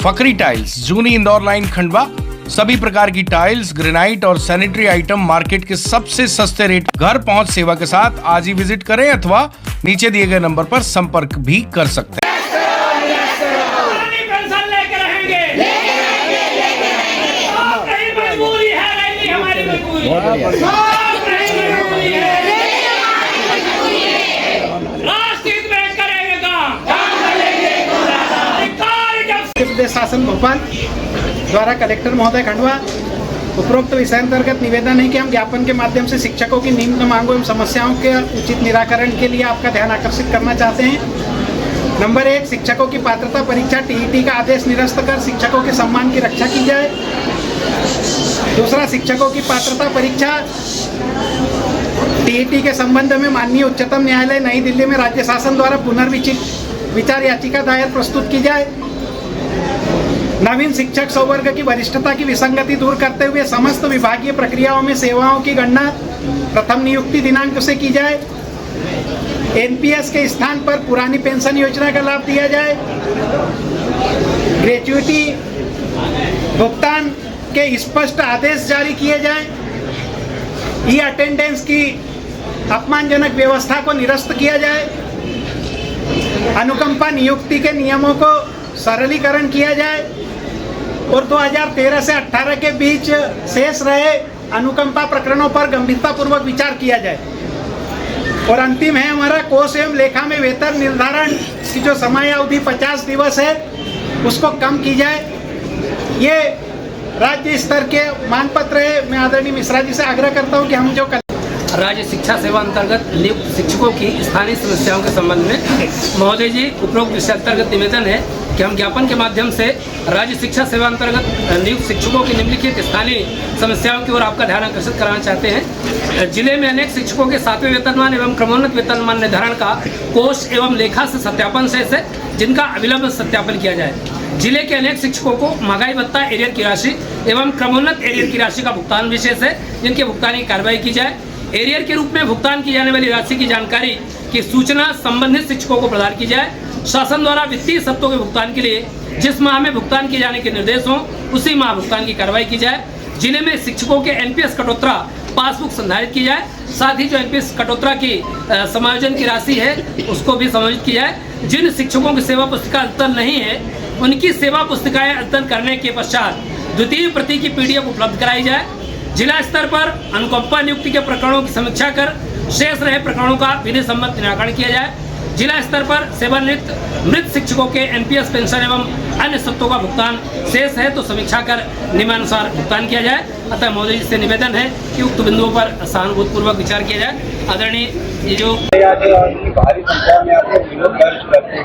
Fakhri tiles, जूनी Indore line Khandwa. सभी प्रकार की टाइल्स, ग्रेनाइट और सैनिटरी आइटम मार्केट के सबसे सस्ते रेट, घर पहुंच सेवा के साथ आज ही विजिट करें अथवा नीचे दिए गए नंबर पर संपर्क भी कर सकते हैं। प्रदेश शासन भोपाल द्वारा कलेक्टर महोदय खंडवा उपरोक्त विषय अंतर्गत निवेदन है कि हम ज्ञापन के माध्यम से शिक्षकों की निम्न मांगों एवं समस्याओं के उचित निराकरण के लिए आपका ध्यान आकर्षित करना चाहते हैं। नंबर 1, शिक्षकों की पात्रता परीक्षा टीईटी का आदेश निरस्त कर शिक्षकों के सम्मान की रक्षा की जाए। दूसरा, शिक्षकों की पात्रता परीक्षा टीईटी के संबंध में माननीय उच्चतम न्यायालय नई दिल्ली में राज्य शासन द्वारा पुनर्विचार याचिका दायर प्रस्तुत की जाए। नवीन शिक्षक संवर्ग की वरिष्ठता की विसंगति दूर करते हुए समस्त विभागीय प्रक्रियाओं में सेवाओं की गणना प्रथम नियुक्ति दिनांक से की जाए। एनपीएस के स्थान पर पुरानी पेंशन योजना का लाभ दिया जाए। ग्रेच्युटी भुगतान के स्पष्ट आदेश जारी किए जाएं। ई अटेंडेंस की अपमानजनक व्यवस्था को निरस्त किया जाए। अनुकंपा नियुक्ति के नियमों को सरलीकरण किया जाए और 2013 से 18 के बीच शेष रहे अनुकंपा प्रकरणों पर गंभीरतापूर्वक विचार किया जाए। और अंतिम है हमारा कोष एवं लेखा में वेतन निर्धारण की जो समय अवधि 50 दिवस है उसको कम की जाए। ये राज्य स्तर के मानपत्र है। मैं आदरणीय मिश्रा जी से आग्रह करता हूँ कि हम जो राज्य शिक्षा सेवा अंतर्गत नियुक्त शिक्षकों की स्थानीय समस्याओं के संबंध में महोदय जी उपरोक्त विषय अंतर्गत निवेदन है कि हम ज्ञापन के माध्यम से राज्य शिक्षा सेवा अंतर्गत नियुक्त शिक्षकों की निम्नलिखित स्थानीय समस्याओं की ओर आपका ध्यान आकर्षित कराना चाहते हैं। जिले में अनेक शिक्षकों के 7वें वेतनमान एवं क्रमोन्नत वेतनमान निर्धारण का कोष एवं लेखा से सत्यापन शेष है, जिनका अविलंब सत्यापन किया जाए। जिले के अनेक शिक्षकों को महंगाई भत्ता एरियर की राशि एवं क्रमोन्नत एरियर की राशि का भुगतान विशेष है, जिनके भुगतान की कार्रवाई की जाए। एरियर के रूप में भुगतान की जाने वाली राशि की जानकारी की सूचना संबंधित शिक्षकों को प्रदान की जाए। शासन द्वारा वित्तीय सप्ताह के भुगतान के लिए जिस माह में भुगतान किए जाने के निर्देश हों उसी माह भुगतान की कार्रवाई की जाए। जिले में शिक्षकों के एनपीएस कटौतरा पासबुक संधारित की जाए। साथ ही जो एनपीएस कटौतरा की समायोजन की राशि है उसको भी समायोजित की जाए। जिन शिक्षकों की सेवा पुस्तिका अद्यतन नहीं है उनकी सेवा पुस्तिकाएं अद्यतन करने के पश्चात द्वितीय प्रति की पीडीएफ उपलब्ध कराई जाए। जिला स्तर पर अनुकंपा नियुक्ति के प्रकरणों की समीक्षा कर शेष रहे प्रकरणों का विधि सम्मत निराकरण किया जाए। जिला स्तर पर सेवानिवृत्त मृत शिक्षकों के एनपीएस पेंशन एवं अन्य स्वत्तों का भुगतान शेष है तो समीक्षा कर नियमानुसार भुगतान किया जाए। अतः महोदय जी से निवेदन है कि उक्त बिंदुओं पर सहानुभूतिपूर्वक विचार किया जाए। आदरणीय ये जो भारी संख्या में आपको विरोध दर्ज करते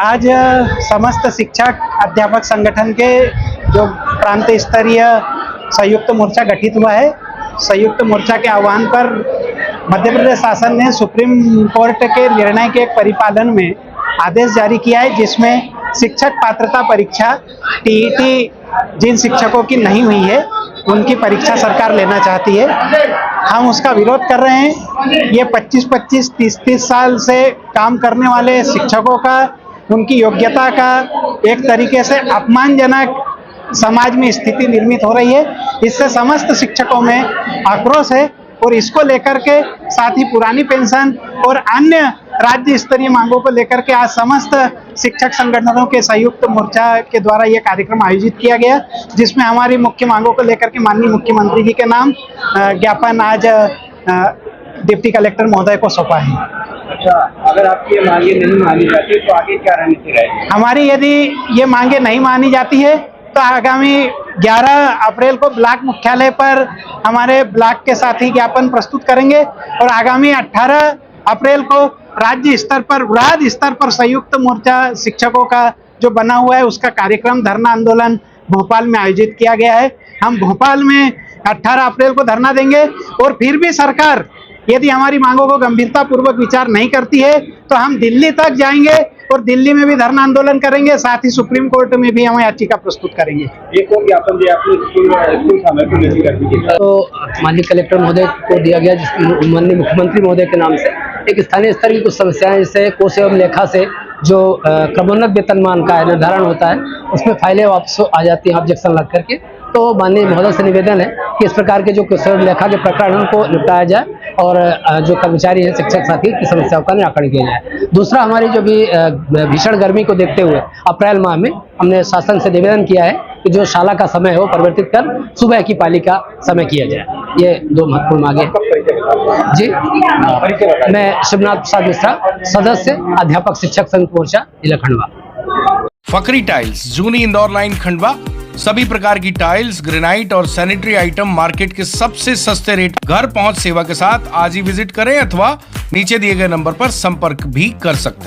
आज समस्त शिक्षक अध्यापक संगठन के जो प्रांत स्तरीय संयुक्त मोर्चा गठित हुआ है, संयुक्त मोर्चा के आह्वान पर मध्य प्रदेश शासन ने सुप्रीम कोर्ट के निर्णय के एक परिपालन में आदेश जारी किया है, जिसमें शिक्षक पात्रता परीक्षा टीईटी जिन शिक्षकों की नहीं हुई है उनकी परीक्षा सरकार लेना चाहती है। हम उसका विरोध कर रहे हैं। ये 25-25, 30-30 साल से काम करने वाले शिक्षकों का, उनकी योग्यता का एक तरीके से अपमानजनक समाज में स्थिति निर्मित हो रही है। इससे समस्त शिक्षकों में आक्रोश है और इसको लेकर के साथ ही पुरानी पेंशन और अन्य राज्य स्तरीय मांगों को लेकर के आज समस्त शिक्षक संगठनों के संयुक्त मोर्चा के द्वारा यह कार्यक्रम आयोजित किया गया, जिसमें हमारी मुख्य मांगों को लेकर के माननीय मुख्यमंत्री जी के नाम ज्ञापन आज डिप्टी कलेक्टर महोदय को सौंपा है। अच्छा, अगर आपकी ये मांगे नहीं मानी जाती तो आगे क्या रणनीति रहेगी? हमारी यदि ये मांगे नहीं मानी जाती है तो आगामी 11 अप्रैल को ब्लॉक मुख्यालय पर हमारे ब्लॉक के साथी ज्ञापन प्रस्तुत करेंगे और आगामी 18 अप्रैल को राज्य स्तर पर, वृहद स्तर पर संयुक्त मोर्चा शिक्षकों का जो बना हुआ है उसका कार्यक्रम धरना आंदोलन भोपाल में आयोजित किया गया है। हम भोपाल में 18 अप्रैल को धरना देंगे और फिर भी सरकार यदि हमारी मांगों को गंभीरता पूर्वक विचार नहीं करती है तो हम दिल्ली तक जाएंगे और दिल्ली में भी धरना आंदोलन करेंगे, साथ ही सुप्रीम कोर्ट में भी हम याचिका प्रस्तुत करेंगे। एक और ज्ञापन दिया आपने स्कूल समय को लेकर करने के लिए। तो माननीय कलेक्टर महोदय को दिया गया, जिसकी माननीय मुख्यमंत्री महोदय के नाम से एक स्थानीय स्तर की कुछ समस्याएं, जैसे कोष एवं लेखा से जो क्रमोन्नत वेतनमान का निर्धारण होता है, उसमें फाइलें वापस आ जाती हैं ऑब्जेक्शन लग करके। तो माननीय महोदय से निवेदन है कि इस प्रकार के जो कोष एवं लेखा के प्रकरण उनको निपटाया जाए और जो कर्मचारी हैं, शिक्षक साथी की समस्याओं का निराकरण किया जाए। दूसरा, हमारी जो भी भीषण गर्मी को देखते हुए अप्रैल माह में हमने शासन से निवेदन किया है कि जो शाला का समय है वो परिवर्तित कर सुबह की पाली का समय किया जाए। ये दो महत्वपूर्ण मांगे हैं। जी, मैं शिवनाथ प्रसाद मिश्रा, सदस्य अध्यापक शिक्षक संघ मोर्चा जिला खंडवा। फकरी टाइल्स, जूनी इंदौर लाइन खंडवा। सभी प्रकार की टाइल्स, ग्रेनाइट और सैनिटरी आइटम मार्केट के सबसे सस्ते रेट, घर पहुंच सेवा के साथ आज ही विजिट करें अथवा नीचे दिए गए नंबर पर संपर्क भी कर सकते हैं।